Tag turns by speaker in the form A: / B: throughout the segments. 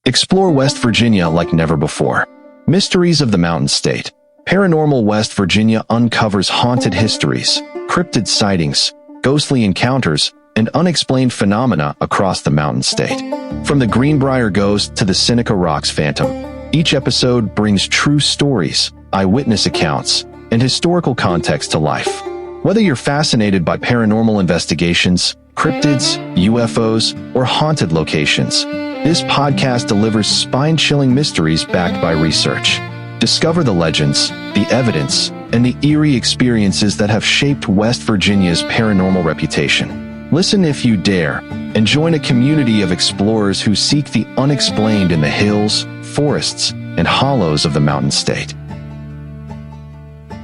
A: Explore West Virginia like never before. Mysteries of the Mountain State. Paranormal West Virginia uncovers haunted histories, cryptid sightings, ghostly encounters, and unexplained phenomena across the Mountain State. From the Greenbrier Ghost to the Seneca Rocks Phantom, each episode brings true stories, eyewitness accounts, and historical context to life. Whether you're fascinated by paranormal investigations, cryptids, UFOs, or haunted locations, this podcast delivers spine-chilling mysteries backed by research. Discover the legends, the evidence, and the eerie experiences that have shaped West Virginia's paranormal reputation. Listen if you dare, and join a community of explorers who seek the unexplained in the hills, forests, and hollows of the Mountain State.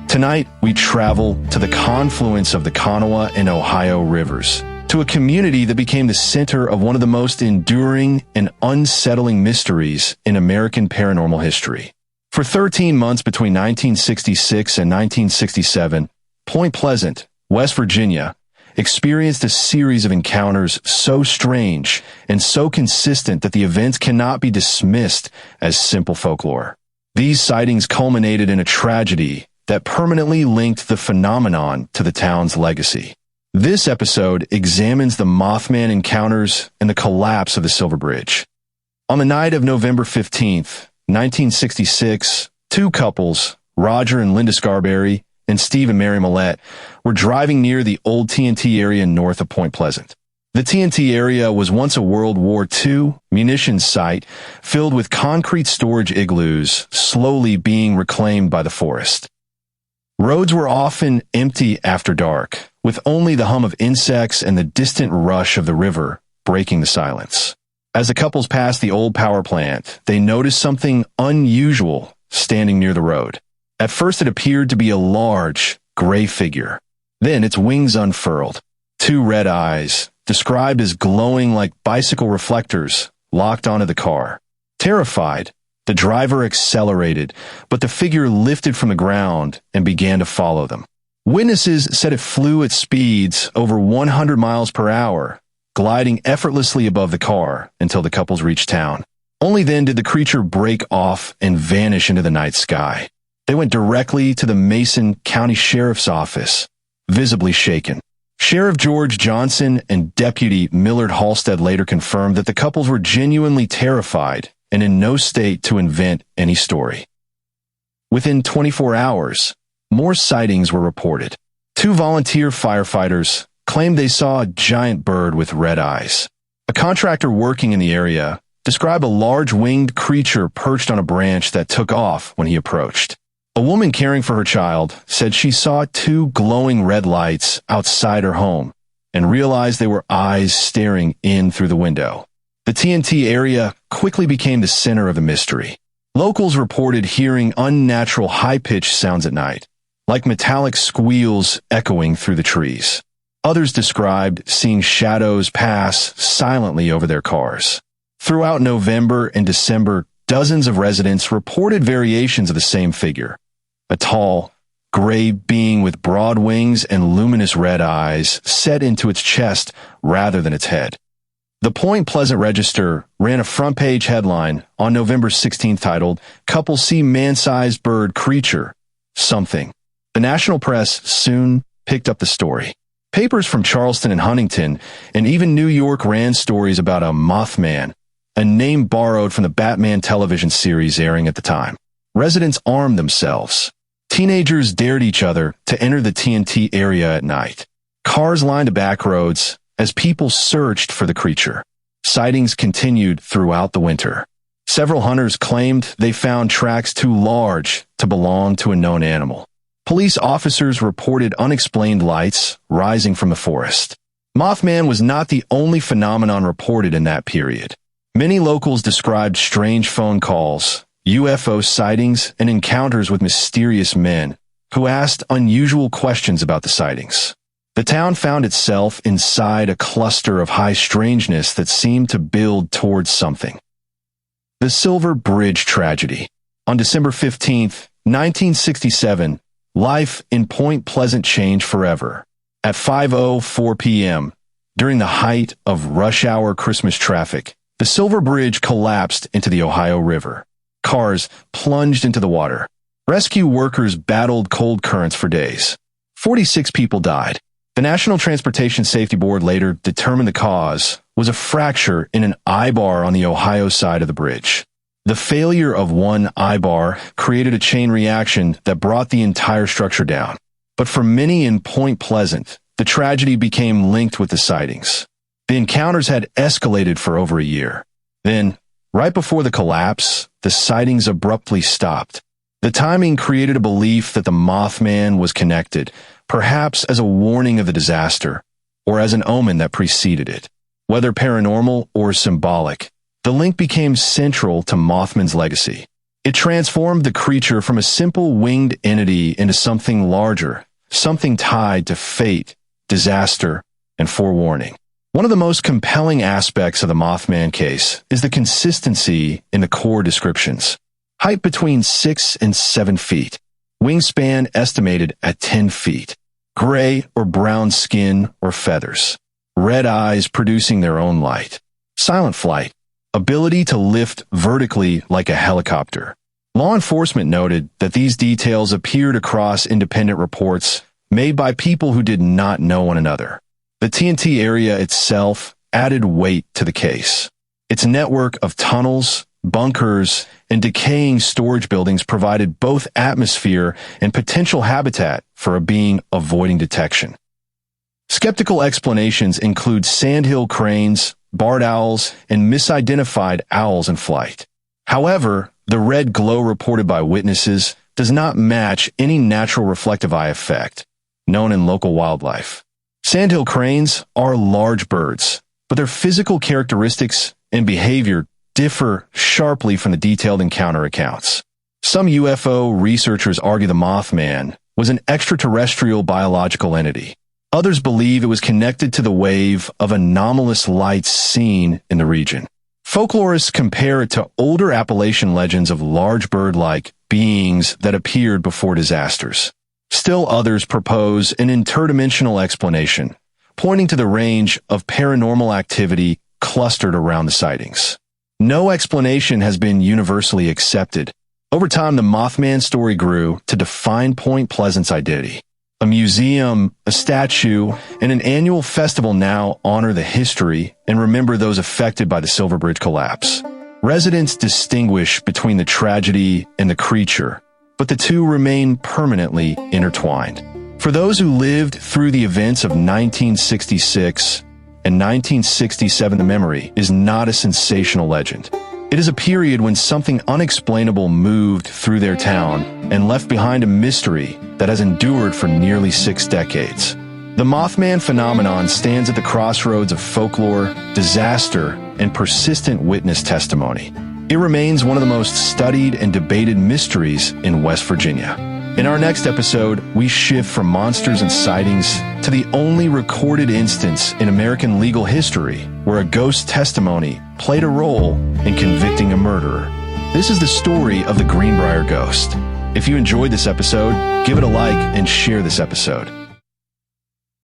A: Tonight, we travel to the confluence of the Kanawha and Ohio rivers, to a community that became the center of one of the most enduring and unsettling mysteries in American paranormal history. For 13 months between 1966 and 1967, Point Pleasant, West Virginia, experienced a series of encounters so strange and so consistent that the events cannot be dismissed as simple folklore. These sightings culminated in a tragedy that permanently linked the phenomenon to the town's legacy. This episode examines the Mothman encounters and the collapse of the Silver Bridge. On the night of November 15th, 1966, two couples, Roger and Linda Scarberry and Steve and Mary Mallette, were driving near the old TNT area north of Point Pleasant. The TNT area was once a World War II munitions site filled with concrete storage igloos slowly being reclaimed by the forest. Roads were often empty after dark, with only the hum of insects and the distant rush of the river breaking the silence. As the couples passed the old power plant, they noticed something unusual standing near the road. At first it appeared to be a large, gray figure. Then its wings unfurled. Two red eyes, described as glowing like bicycle reflectors, locked onto the car. Terrified, the driver accelerated, but the figure lifted from the ground and began to follow them. Witnesses said it flew at speeds over 100 miles per hour, gliding effortlessly above the car until the couples reached town. Only then did the creature break off and vanish into the night sky. They went directly to the Mason County Sheriff's Office, visibly shaken. Sheriff George Johnson and Deputy Millard Halstead later confirmed that the couples were genuinely terrified and in no state to invent any story. Within 24 hours, more sightings were reported. Two volunteer firefighters claimed they saw a giant bird with red eyes. A contractor working in the area described a large winged creature perched on a branch that took off when he approached. A woman caring for her child said she saw two glowing red lights outside her home and realized they were eyes staring in through the window. The TNT area quickly became the center of the mystery. Locals reported hearing unnatural high-pitched sounds at night, like metallic squeals echoing through the trees. Others described seeing shadows pass silently over their cars. Throughout November and December, dozens of residents reported variations of the same figure. A tall, gray being with broad wings and luminous red eyes set into its chest rather than its head. The Point Pleasant Register ran a front-page headline on November 16th titled, "Couple See Man-Sized Bird Creature, Something." The national press soon picked up the story. Papers from Charleston and Huntington and even New York ran stories about a Mothman, a name borrowed from the Batman television series airing at the time. Residents armed themselves. Teenagers dared each other to enter the TNT area at night. Cars lined the back roads as people searched for the creature. Sightings continued throughout the winter. Several hunters claimed they found tracks too large to belong to a known animal. Police officers reported unexplained lights rising from the forest. Mothman was not the only phenomenon reported in that period. Many locals described strange phone calls, UFO sightings, and encounters with mysterious men who asked unusual questions about the sightings. The town found itself inside a cluster of high strangeness that seemed to build towards something. The Silver Bridge Tragedy. On December 15th, 1967, life in Point Pleasant changed forever. At 5:04 p.m., during the height of rush hour Christmas traffic, The Silver Bridge collapsed into the Ohio River. Cars plunged into the water. Rescue workers battled cold currents for days. 46 people died. The National Transportation Safety Board later determined the cause was a fracture in an eye-bar on the Ohio side of the bridge. The failure of one eye-bar created a chain reaction that brought the entire structure down. But for many in Point Pleasant, the tragedy became linked with the sightings. The encounters had escalated for over a year. Then, right before the collapse, the sightings abruptly stopped. The timing created a belief that the Mothman was connected, perhaps as a warning of the disaster, or as an omen that preceded it. Whether paranormal or symbolic, the link became central to Mothman's legacy. It transformed the creature from a simple winged entity into something larger, something tied to fate, disaster, and forewarning. One of the most compelling aspects of the Mothman case is the consistency in the core descriptions. Height between 6 and 7 feet. Wingspan estimated at 10 feet. Gray or brown skin or feathers. Red eyes producing their own light. Silent flight. Ability to lift vertically like a helicopter. Law enforcement noted that these details appeared across independent reports made by people who did not know one another. The TNT area itself added weight to the case. Its network of tunnels, bunkers, and decaying storage buildings provided both atmosphere and potential habitat for a being avoiding detection. Skeptical explanations include sandhill cranes, barred owls, and misidentified owls in flight. However, the red glow reported by witnesses does not match any natural reflective eye effect, known in local wildlife. Sandhill cranes are large birds, but their physical characteristics and behavior differ sharply from the detailed encounter accounts. Some UFO researchers argue the Mothman was an extraterrestrial biological entity. Others believe it was connected to the wave of anomalous lights seen in the region. Folklorists compare it to older Appalachian legends of large bird-like beings that appeared before disasters. Still others propose an interdimensional explanation, pointing to the range of paranormal activity clustered around the sightings. No explanation has been universally accepted. Over time, the Mothman story grew to define Point Pleasant's identity. A museum, a statue, and an annual festival now honor the history and remember those affected by the Silver Bridge collapse. Residents distinguish between the tragedy and the creature, but the two remain permanently intertwined. For those who lived through the events of 1966 and 1967, the memory is not a sensational legend. It is a period when something unexplainable moved through their town and left behind a mystery that has endured for nearly 6 decades. The Mothman phenomenon stands at the crossroads of folklore, disaster, and persistent witness testimony. It remains one of the most studied and debated mysteries in West Virginia. In our next episode, we shift from monsters and sightings to the only recorded instance in American legal history where a ghost testimony played a role in convicting a murderer. This is the story of the Greenbrier Ghost. If you enjoyed this episode, give it a like and share this episode.